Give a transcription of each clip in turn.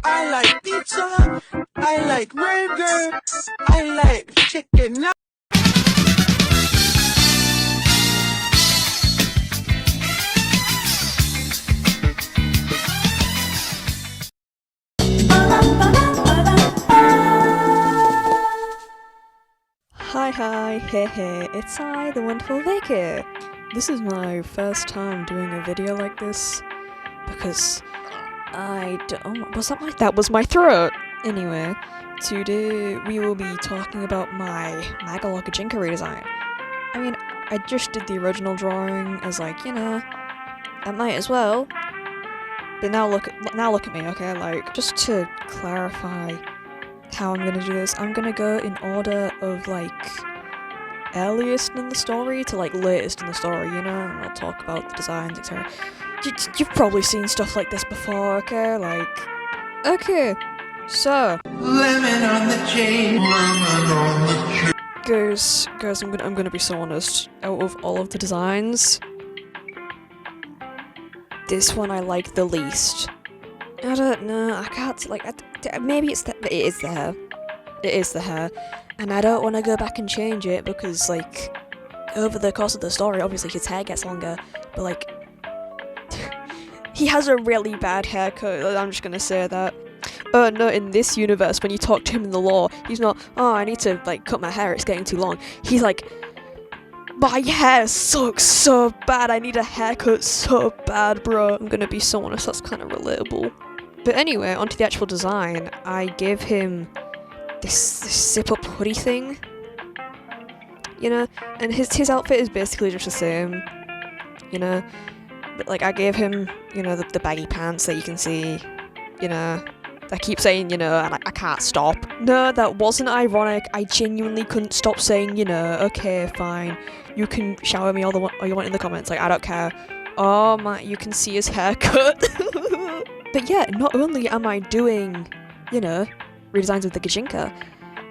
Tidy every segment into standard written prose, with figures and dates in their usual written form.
I like pizza, I like burger, I like chicken. Hi, hey, it's I, the wonderful VAY.K. This is my first time doing a video like this, because that was my throat! Anyway, today we will be talking about my Magolor Gjinka redesign. I mean, I just did the original drawing as like, I might as well. But now look at me, okay? Like, just to clarify how I'm gonna do this, I'm gonna go in order of like earliest in the story to like latest in the story, and I'll talk about the designs, etc. You've probably seen stuff like this before, okay? Okay, so Lemon on the chain. guys, I'm gonna be so honest. Out of all of the designs, this one I like the least. I don't know, I can't, maybe it is the hair. It is the hair. And I don't want to go back and change it because, like, over the course of the story, obviously his hair gets longer, but, like, he has a really bad haircut, I'm just gonna say that. No, in this universe, when you talk to him in the lore, he's not, oh, I need to, like, cut my hair, it's getting too long. He's like, my hair sucks so bad, I need a haircut so bad, bro. I'm gonna be so honest, that's kind of relatable. But anyway, onto the actual design, I gave him this zip-up hoodie thing, and his outfit is basically just the same, but like I gave him, the baggy pants that you can see, I keep saying, and I can't stop. No, that wasn't ironic, I genuinely couldn't stop saying, okay, fine, you can shower me all you want in the comments, like, I don't care. Oh my, you can see his haircut. But yeah, not only am I doing, redesigns of the Gjinka,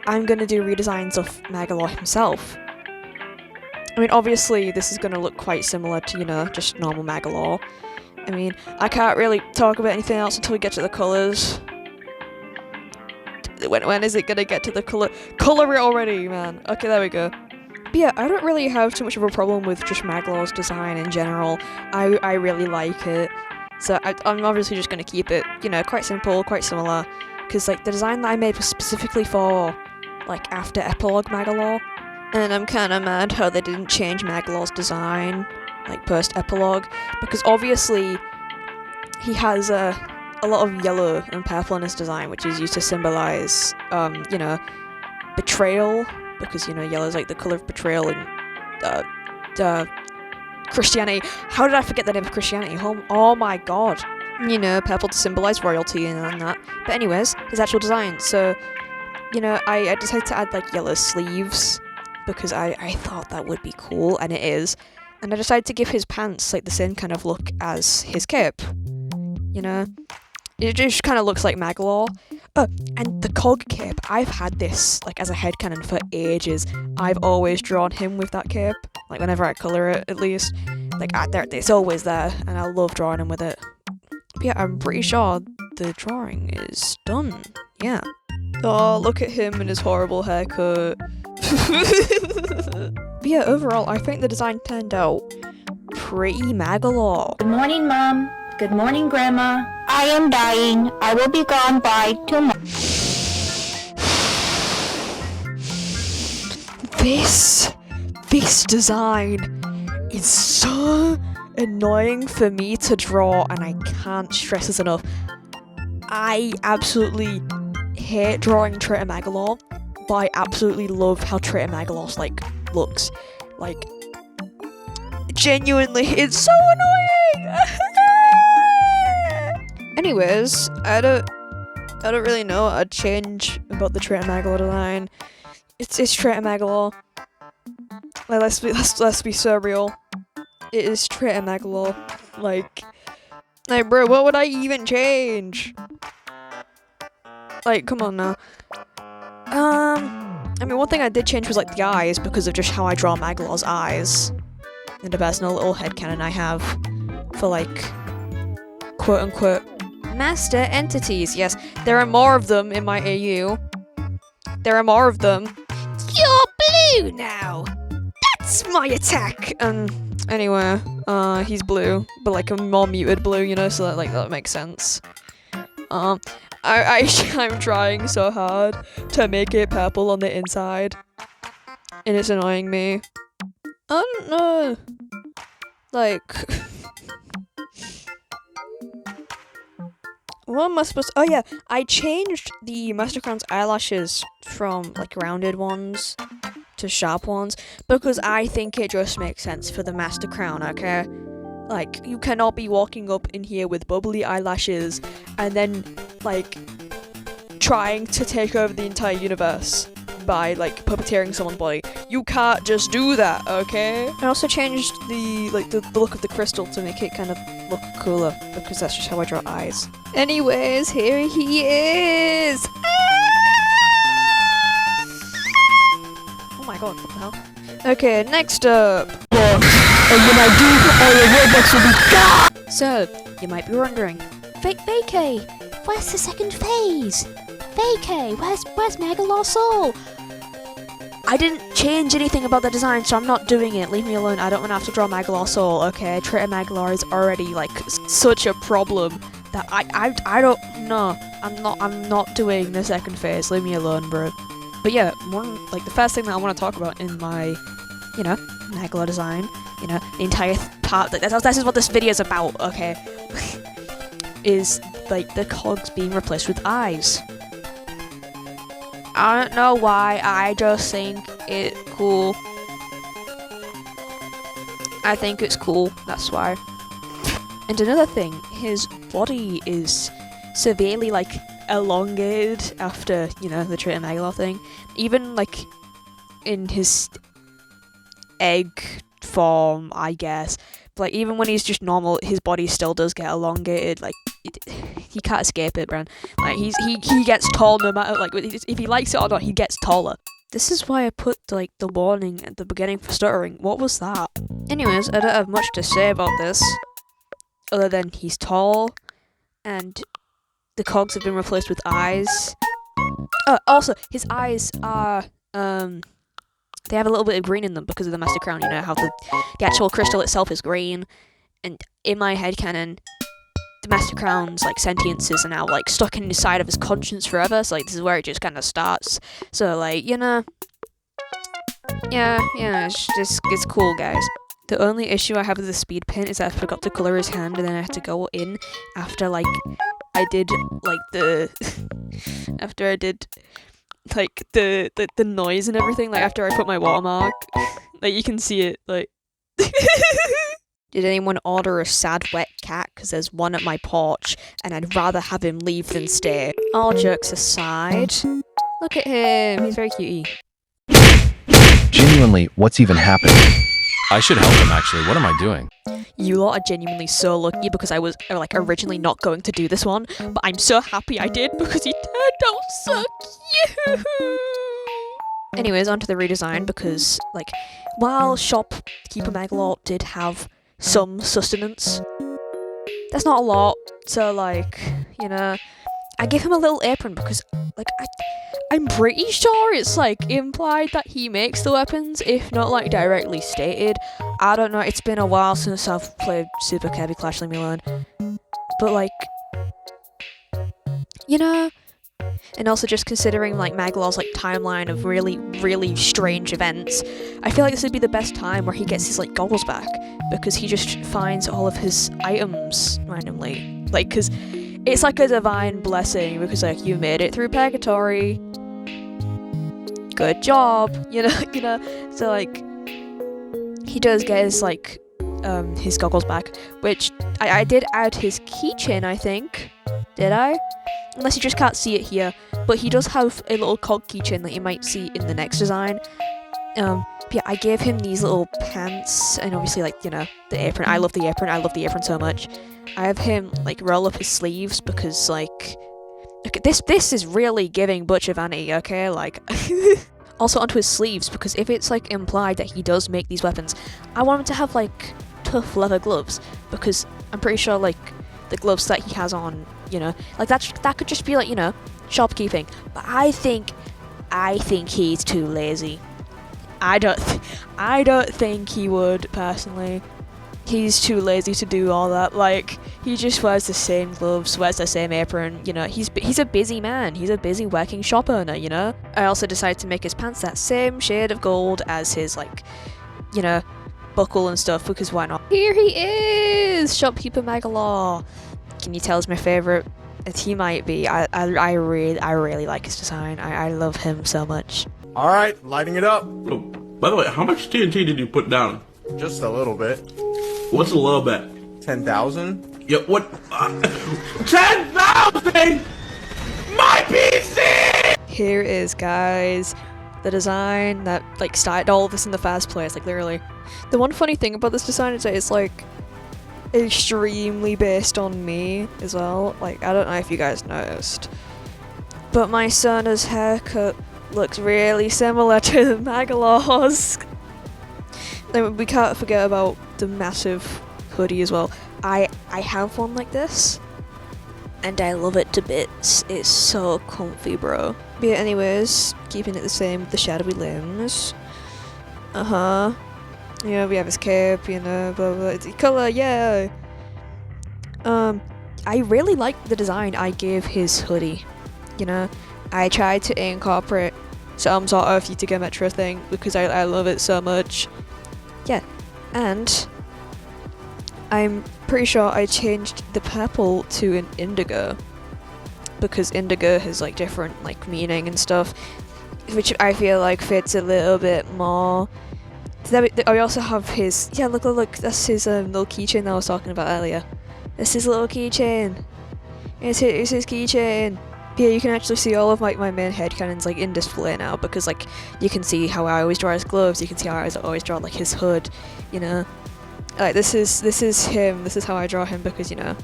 I'm gonna do redesigns of Magolor himself. I mean, obviously, this is gonna look quite similar to, just normal Magolor. I mean, I can't really talk about anything else until we get to the colours. When is it gonna get to the colour? Colour it already, man! Okay, there we go. But yeah, I don't really have too much of a problem with just Magolor's design in general. I really like it. So I'm obviously just gonna keep it, quite simple, quite similar. Because, like, the design that I made was specifically for, like, after Epilogue Magolor. And I'm kinda mad how they didn't change Magolor's design, like, post-Epilogue. Because obviously, he has a lot of yellow and purple in his design, which is used to symbolize, betrayal. Because, yellow is, like, the color of betrayal and, Christianity. How did I forget the name of Christianity? Oh my god. Purple to symbolize royalty and that. But anyways, his actual design. So, I decided to add, like, yellow sleeves because I thought that would be cool, and it is. And I decided to give his pants, like, the same kind of look as his cape. It just kind of looks like Magolor. Oh, and the cog cape. I've had this, like, as a headcanon for ages. I've always drawn him with that cape. Like, whenever I colour it, at least. Like, it's always there, and I love drawing him with it. But yeah, I'm pretty sure the drawing is done. Yeah. Oh, look at him and his horrible haircut. But yeah, overall, I think the design turned out pretty Magolor. Good morning, Mom. Good morning, Grandma. I am dying. I will be gone by tomorrow. This design is so annoying for me to draw, and I can't stress this enough. I absolutely hate drawing Traitor Magolor, but I absolutely love how Traitor Magolor's, like, looks. Like, genuinely, it's so annoying! Anyways, I don't really know what I'd change about the Traitor Magolor design. It's Traitor Magolor. Like, let's be so real. It is Traitor Magolor. Like, bro, what would I even change? Like, come on now. I mean, one thing I did change was, like, the eyes, because of just how I draw Magolor's eyes. And a personal little headcanon I have for, like, quote-unquote master entities. Yes, there are more of them in my AU. There are more of them. You're blue now. That's my attack. Anyway, he's blue, but like a more muted blue, you know, so that like that makes sense. I'm trying so hard to make it purple on the inside, and it's annoying me. I don't know. Like, what am I supposed to? Oh yeah, I changed the Master Crown's eyelashes from like rounded ones to sharp ones because I think it just makes sense for the Master Crown, okay? Like, you cannot be walking up in here with bubbly eyelashes and then, like, trying to take over the entire universe by, like, puppeteering someone's body. You can't just do that, okay? I also changed the look of the crystal to make it kind of look cooler, because that's just how I draw eyes. Anyways, here he is! Oh my god, what the hell? Okay, next up! So, you might be wondering, VAY.K, where's the second phase? VAY.K, where's Magolor Soul? I didn't change anything about the design, so I'm not doing it. Leave me alone. I don't want to have to draw Magolor Soul, okay? Traitor Magolor is already, like, such a problem that I don't know. I'm not doing the second phase. Leave me alone, bro. But yeah, the first thing that I want to talk about in my, you know, Magolor design, you know, the entire part, this is what this video is about, okay? Is, like, the cogs being replaced with eyes. I don't know why, I just think it's cool. I think it's cool, that's why. And another thing, his body is severely, like, elongated after, you know, the Traitor Magolor thing. Even, like, in his egg form, I guess. But, like, even when he's just normal, his body still does get elongated, like, he can't escape it, man. Like, he gets tall no matter, like, if he likes it or not, he gets taller. This is why I put, like, the warning at the beginning for stuttering. What was that? Anyways, I don't have much to say about this, other than he's tall, and the cogs have been replaced with eyes. Also, his eyes are, they have a little bit of green in them because of the Master Crown, you know, how the actual crystal itself is green, and in my headcanon, the Master Crown's, like, sentiences are now, like, stuck inside of his conscience forever, so, like, this is where it just kind of starts. So, like, you know, yeah, it's cool, guys. The only issue I have with the speed paint is that I forgot to colour his hand, and then I had to go in after, like, I did, like, after I did, like, the noise and everything, like, after I put my watermark. Like, you can see it, like... Did anyone order a sad wet cat? Because there's one at my porch, and I'd rather have him leave than stay. All jokes aside, look at him, he's very cutie. Genuinely, what's even happening? I should help him, actually. What am I doing? You lot are genuinely so lucky because I was, like, originally not going to do this one, but I'm so happy I did because he turned out so cute! Anyways, onto the redesign, because, like, while Shopkeeper Magolor did have some sustenance, that's not a lot, so, like, you know, I give him a little apron because, like, I'm pretty sure it's, like, implied that he makes the weapons, if not, like, directly stated. I don't know, it's been a while since I've played Super Kirby Clash, leave me alone. But, like, you know, and also just considering, like, Magolor's, like, timeline of really, really strange events, I feel like this would be the best time where he gets his, like, goggles back, because he just finds all of his items randomly. Like, because it's like a divine blessing, because, like, you made it through Purgatory. Good job, you know, so, like, he does get his, like, his goggles back, which I did add his keychain, I think. Did I? Unless you just can't see it here, but he does have a little cog keychain that you might see in the next design. Yeah, I gave him these little pants, and obviously, like, you know, the apron. I love the apron so much. I have him, like, roll up his sleeves because, like, look at this is really giving Butcher Vanity, okay? Like, also onto his sleeves, because if it's, like, implied that he does make these weapons, I want him to have, like, tough leather gloves, because I'm pretty sure, like, the gloves that he has on you know, like that could just be like, you know, shopkeeping. But I think he's too lazy. I don't think he would, personally. He's too lazy to do all that. Like, he just wears the same gloves, wears the same apron, you know. He's a busy man. He's a busy working shop owner, you know. I also decided to make his pants that same shade of gold as his, like, you know, buckle and stuff, because why not? Here he is! Shopkeeper Magolor. Can you tell he's my favourite? He might be. I really like his design. I love him so much. Alright, lighting it up. Oh, by the way, how much TNT did you put down? Just a little bit. What's a little bit? 10,000? Yeah, what? 10,000! My PC! Here is, guys, the design that, like, started all of this in the first place, like, literally. The one funny thing about this design is that it's, like, extremely based on me as well. Like, I don't know if you guys noticed, but my Sona's haircut looks really similar to Magolor's. Then we can't forget about the massive hoodie as well. I have one like this, and I love it to bits. It's so comfy, bro. But yeah, anyways, keeping it the same with the shadowy limbs. Yeah, we have his cape, you know, blah blah. It's colour, yeah. I really like the design I gave his hoodie. You know, I tried to incorporate some sort of Utica Metro thing because I love it so much. Yeah, and I'm pretty sure I changed the purple to an indigo because indigo has like different like meaning and stuff, which I feel like fits a little bit more. I also have his, yeah, look, that's his little keychain that I was talking about earlier. That's his little keychain. It's his keychain. Yeah, you can actually see all of my main headcanons like in display now because like you can see how I always draw his gloves, you can see how I always draw like his hood, you know. Like this is him, this is how I draw him because, you know,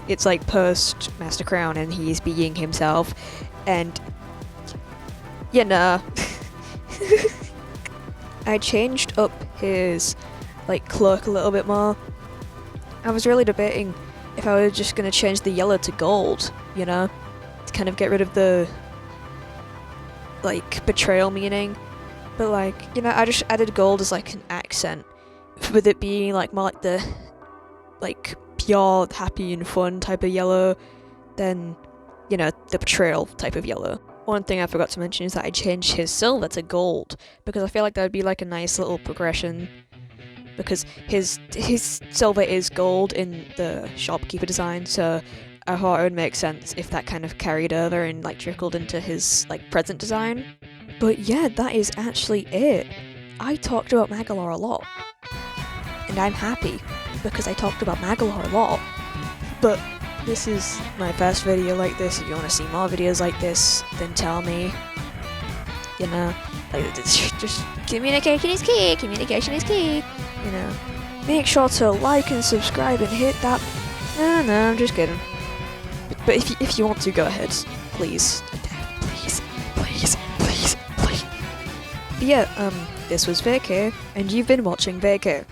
it's like post Master Crown and he's being himself, and you know. I changed up his like cloak a little bit more. I was really debating if I was just gonna change the yellow to gold, you know, to kind of get rid of the like betrayal meaning. But like, you know, I just added gold as like an accent, with it being like more like the like pure happy and fun type of yellow than, you know, the betrayal type of yellow. One thing I forgot to mention is that I changed his silver to gold because I feel like that would be like a nice little progression, because his silver is gold in the shopkeeper design, so I thought it would make sense if that kind of carried over and like trickled into his like present design. But yeah, that is actually it. I talked about Magolor a lot, and I'm happy because I talked about Magolor a lot. But this is my first video like this. If you want to see more videos like this, then tell me. You know, like, just communication is key. Communication is key. You know, make sure to like and subscribe and hit that. No, I'm just kidding. But if you want to, go ahead, please, please. But yeah, this was VAY.K, and you've been watching VAY.K.